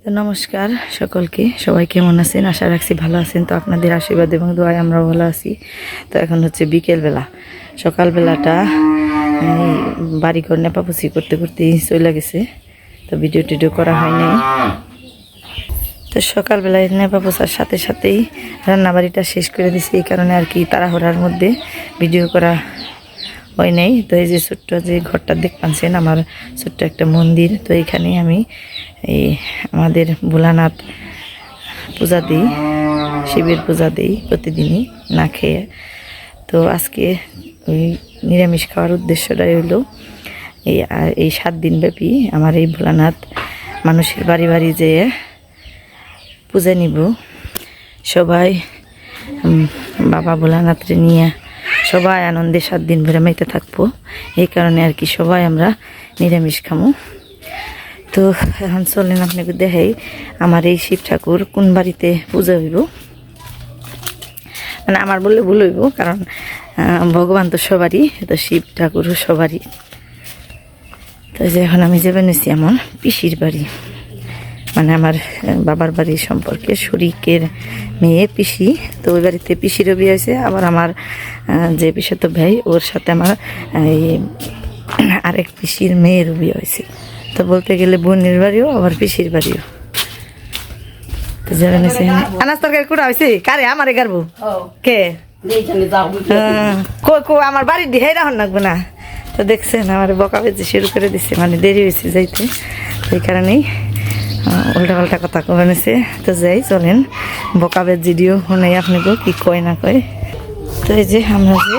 তো নমস্কার সকলকে, সবাই কেমন আছেন? আশা রাখছি ভালো আছেন। তো আপনাদের আশীর্বাদ এবং দোয়ায় আমরাও ভালো আছি। তো এখন হচ্ছে বিকেলবেলা, সকালবেলাটা বাড়িঘর নেপাপুছি করতে করতেই চলে গেছে। তো ভিডিও টিডিও করা হয় নাই। তো সকালবেলায় নেপাপুছার সাথে সাথেই রান্নাবাড়িটা শেষ করে দিছি, এই কারণে আর কি তাড়াহুড়ার মধ্যে ভিডিও করা হয় নাই। তো এই যে ছোট্ট যে ঘরটা দেখছেন, আমার ছোট্ট একটা মন্দির। তো এখানে আমি এই আমাদের ভোলানাথ পূজা দিই, শিবের পূজা দিই প্রতিদিনই না খেয়ে। তো আজকে ওই নিরামিষ খাওয়ার উদ্দেশ্যটাই হলো এই 7 দিন ব্যাপী আমার এই ভোলানাথ মানুষের বাড়ি বাড়ি যেয়ে পূজা নিব। সবাই বাবা ভোলানাথরে নিয়ে সবাই আনন্দে 7 দিন ভরে মেতে থাকবো। এই কারণে আর কি সবাই আমরা নিরামিষ খামো। তো এখন চলেন আপনাকে দেখাই আমার এই শিব ঠাকুর কোন বাড়িতে পূজা হইব। মানে আমার বললে ভুল হইব, কারণ ভগবান তো সবারই, তো শিব ঠাকুরও সবারই। তো যে এখন আমি যাবে নিছি আমার পিসির বাড়ি, মানে আমার বাবার বাড়ির সম্পর্কে শরিকের মেয়ে পিসি। তো ওই বাড়িতে পিসিরও বিয়ে হয়েছে, আবার আমার যে পিসাতো ভাই ওর সাথে আমার এই আরেক পিসির মেয়েরও বিয়ে হয়েছে। তো বলতে গেলে বোনের বাড়িও আবার পিসির বাড়িও। তো যারা নিছে আনাজ তরকারি কুড়া হয়েছে কারে আমারে গারবো কে কো আমার বাড়ির দিহাই রাহন লাগবে না। তো দেখছেন আমার বকা বেজে শুরু করে দিচ্ছে, মানে দেরি হয়েছে যাইতে, এই কারণেই উল্টা পাল্টা কথা কবে নিছে। তো যাই চলেন বকা বেজি দিও শুনে আপনাকে কি কয় না কয়। তো এই যে আমরা যে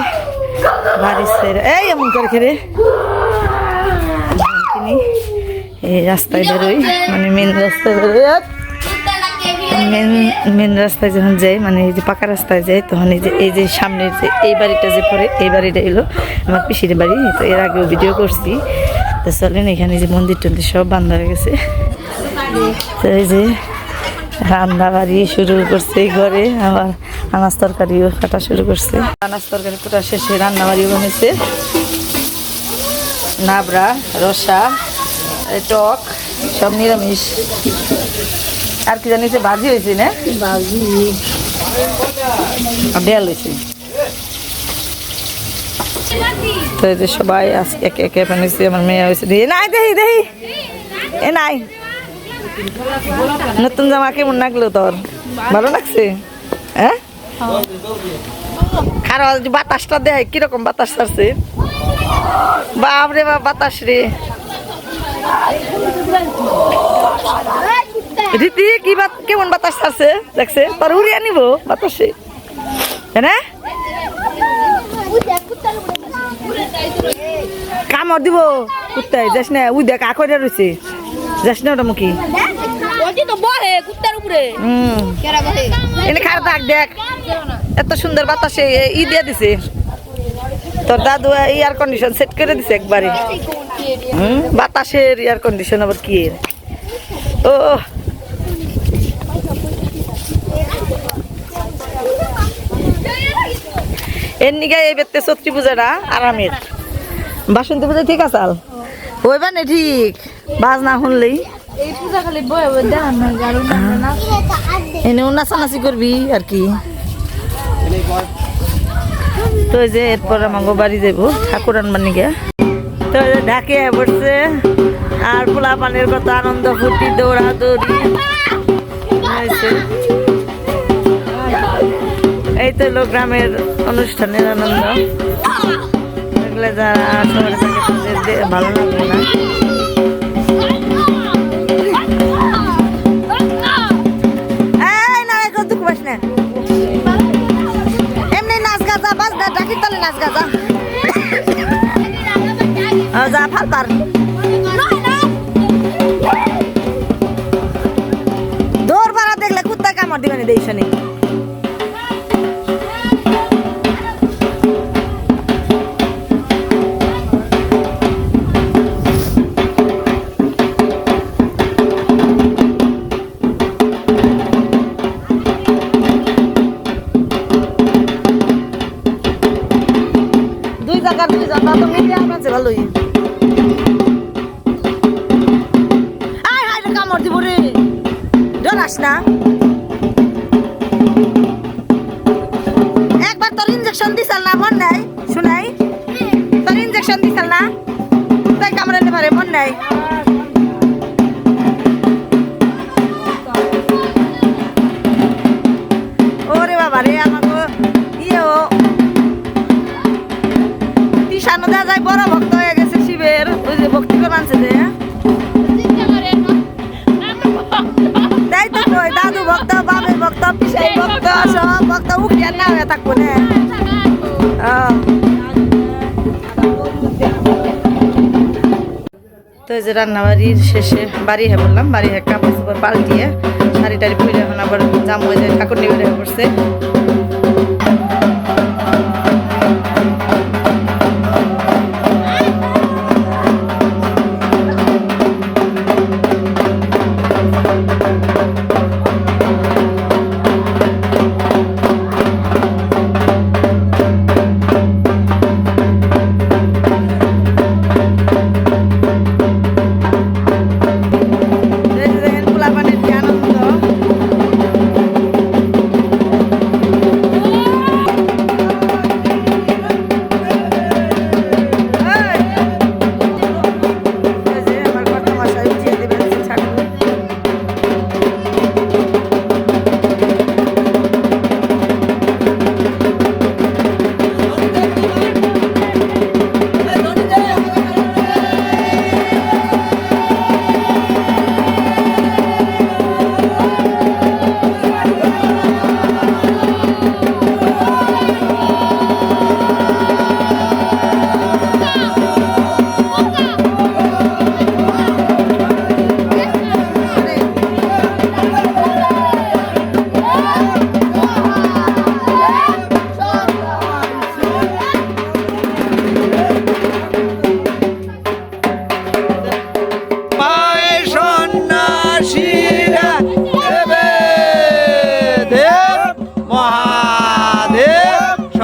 বাড়ির ছেড়ে এই এমন করে খেলে এই রাস্তায় বেরোই, মানে মেন রাস্তায় বেরোই। মেন রাস্তায় যখন যাই, মানে এই যে পাকা রাস্তায় যাই, তখন এই যে সামনের যে এই বাড়িটা যে পরে এই বাড়িটা এলো আমার পিসির বাড়ি। তো এর আগেও ভিডিও করছি। তো চলেন এখানে যে মন্দির টন্দির সব বান্ধা হয়ে গেছে। তো এই যে রান্না বাড়ি শুরু করছে ঘরে, আবার আনাজ তরকারিও কাটা শুরু করছে। আনাজ তরকারি কাটা শেষে রান্না বাড়িও বানিয়েছে, নাবড়া রসা টক সব নিরামিষ। আর কি জানিস ভাজি হয়েছে না, ভাজি ডাল হয়েছে। তো এই যে সবাই একে একে বানিয়েছে। আমার মেয়ে হয়েছে নাই দেখি দেখি এ নাই নতুন জামা কেমন লাগলো তোর? ভালো লাগছে? হ্যাঁ, আর বাতাসটা দেয় কিরকম বাতাস ছাড়ছে, বাপরে বাপ বাতাস রে। রীতি কি কেমন বাতাস ছাড়ছে দেখছে, তোর উড়িয়ে নিব বাতাসে, হ্যাঁ কামড় দিব কুত্তায়। যাস না, উই দেখ আখড়ে রয়েছে, যাস না ওটা মুখী এনে খার দেখ দেখ এত সুন্দর বাতাসে ই দিয়ে দিছে। তোর দাদু এয়ার কন্ডিশন সেট করে দিছে একবারে। বাতাসের এয়ার কন্ডিশন আবার কি ও। এর নিগায় এই বেতে সত্যি পূজাটা আরামের। বাসন্তী পূজা ঠিক আছে ওইবার না ঠিক বাজ না শুনলেই এনে নাচানাচি করবি আর কি। তো যে এরপর আমাকে বাড়ি যাবো ঠাকুর আনবার নিগে। তো ঢাকে পড়ছে আর পোলা পানের কত আনন্দ ফুর্তি দৌড়াদৌড়ি হয়েছে। এই তো হলো গ্রামের অনুষ্ঠানের আনন্দ, এগুলো যারা শহরে থাকে ভালো লাগবে না। এমনি নাচ গাজা বাস ডাকি তালে নাচ গাজা যা ফাল পার দৌড় পাড়া দেখলে কুত্তা কামড় দিবেন দেইশনি। দুই জায়গার দুই জায়গা তো মিডিয়া আছে ভালোই। আয় হায় কামড় দিব রে। যাস না একবার তোর ইনজেকশন দিছাল না মন নাই শুনাই তোর ইনজেকশন দিছাল না তাই কামড়াইতে পারে মন নাই ওরে বাবা রে আমাকে ইয়েও তিসানো দেওয়া যায় বড় ভক্ত হয়ে গেছে শিবের ওই যে ভক্তি করে আনছে যে তাই তো কই দাদু ভক্ত বাবের ভক্ত পিসাই ভক্ত সব ভক্ত উঠিয়ার না হয়ে থাকবো না তো এই যে রান্নাবাড়ির শেষে বাড়ি হ্যাঁ বললাম বাড়ি হ্যাঁ কাপড় চোপড় পাল্টিয়ে শাড়ি টাড়ি পরে এখন আবার জাম হয়ে যায় ঠাকুর নিয়ে বেরিয়ে পড়ছে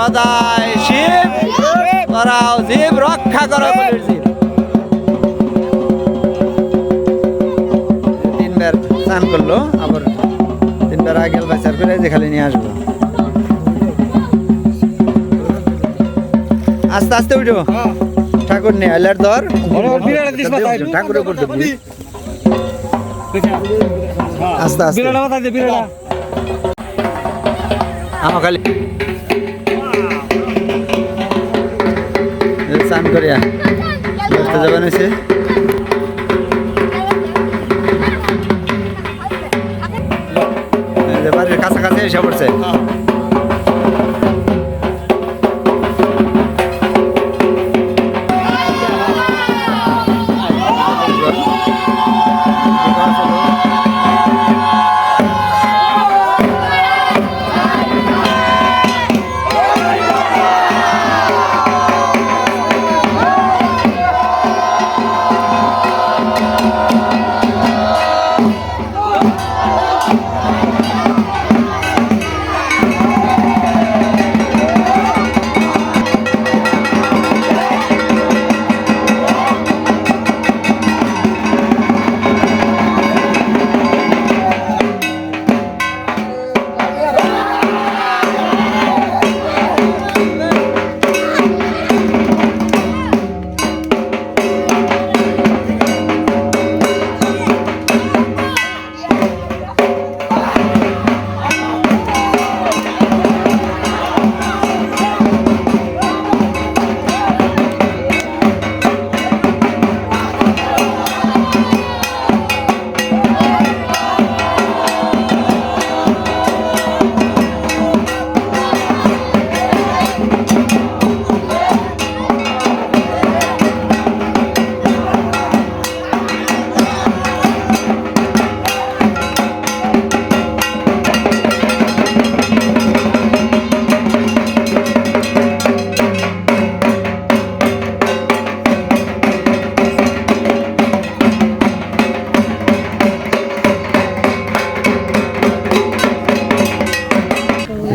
সদাই শিব তোরাও জীব রক্ষা করো জীব তিনবার স্নান করলো আবার তিনবার আগেল বাচার করে যে খালি নিয়ে আসবো আস্তে আস্তে উঠো ঠাকুর নিয়ে আইলার ধর ঠাকুরের করতে আস্তে আস্তে আমার খালি স্নান করিয়া বসতে যাবেন এসে বাড়ির কাছাকাছি এসে পড়ছে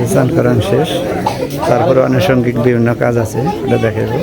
স্নান করান শেষ তারপরে আনুষঙ্গিক বিভিন্ন কাজ আছে এটা দেখাবো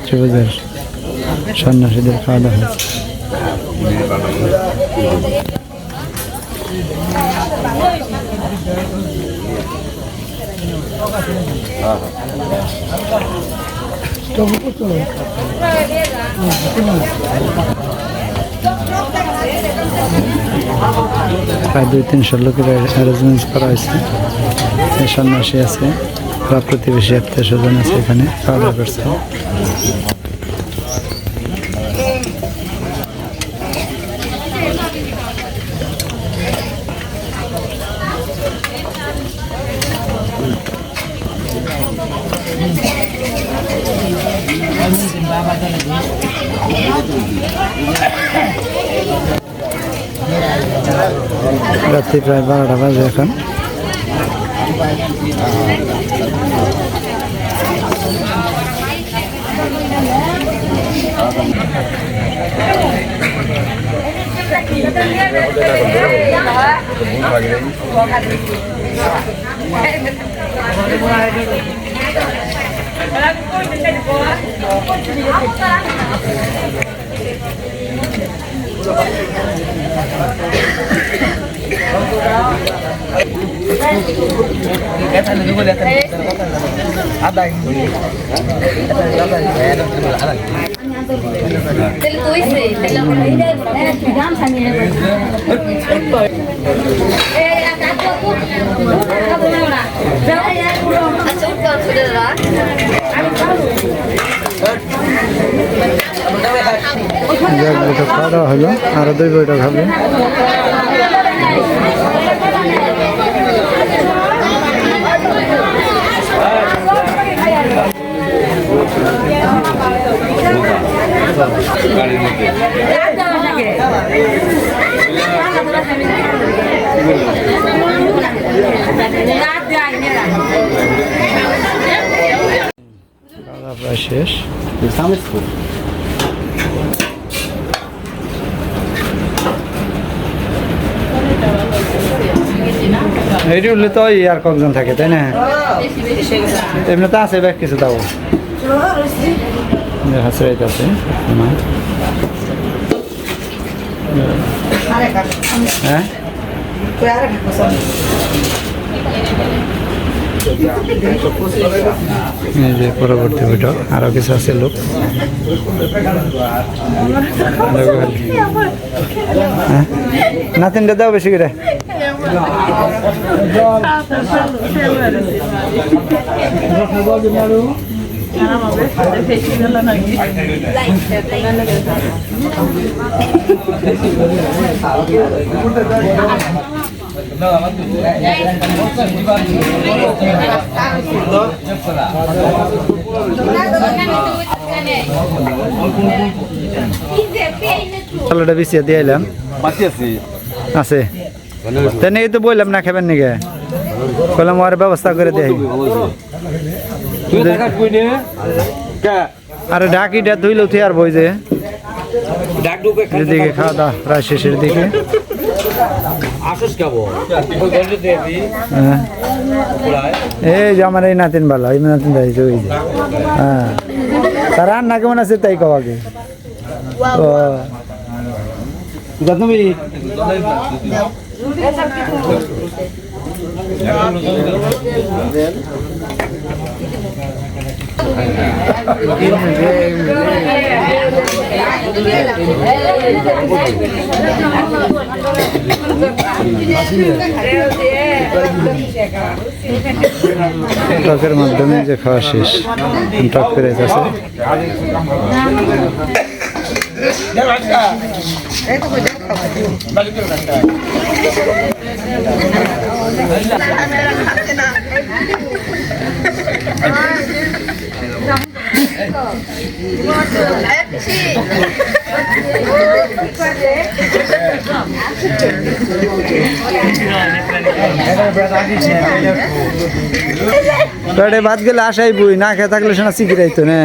ত্রিভুজের সন্ন্যাসীদের খাওয়া দাওয়া হয়েছে। প্রায় 200-300 লোকের অ্যারেঞ্জমেন্ট করা হয়েছে। এই সন্ন্যাসী আছে, বা প্রতিবেশী আত্মীয় স্বজন আছে, এখানে খাওয়া দাওয়া করছে। রাত্রি প্রায় 12টা বাজে এখন। খাওয়া দাওয়া হলো, আরো 2 বইটা খাবে। প্রায় শেষ। এইটি উঠলে তো আর কয়েকজন থাকে, তাই না? এমনি তো আছে ব্যাগ কিছু, তাও হাসরাইত আছে। হ্যাঁ, এই যে পরবর্তী ভিডিও আরো কিছু আছে লোক। হ্যাঁ, নাতিনটা দাও বেশি করে। চালটা বিছিয়ে দিয়ে এলাম আছে, তাই নাকি তো বললাম না খাবেন নাকি, বললাম আর ব্যবস্থা করে দেয়। আরে ঢাকিটা ধুইলে উঠে আর বই যে দিকে খাওয়া দাওয়া প্রায় শেষের দিকে। এই যে আমার এই নাতিন ভালো, এই নাতিন যাইছে ওই যে। হ্যাঁ, তার রান্না কেমন আছে তাই কও আগে। তুমি টকের মাধ্যমে যে খাওয়া শেষ, টক করে আছে। পেটে ভাত গেলে আসাই বই, না খেয়ে থাকলে শোনা শিখে যাইতো না।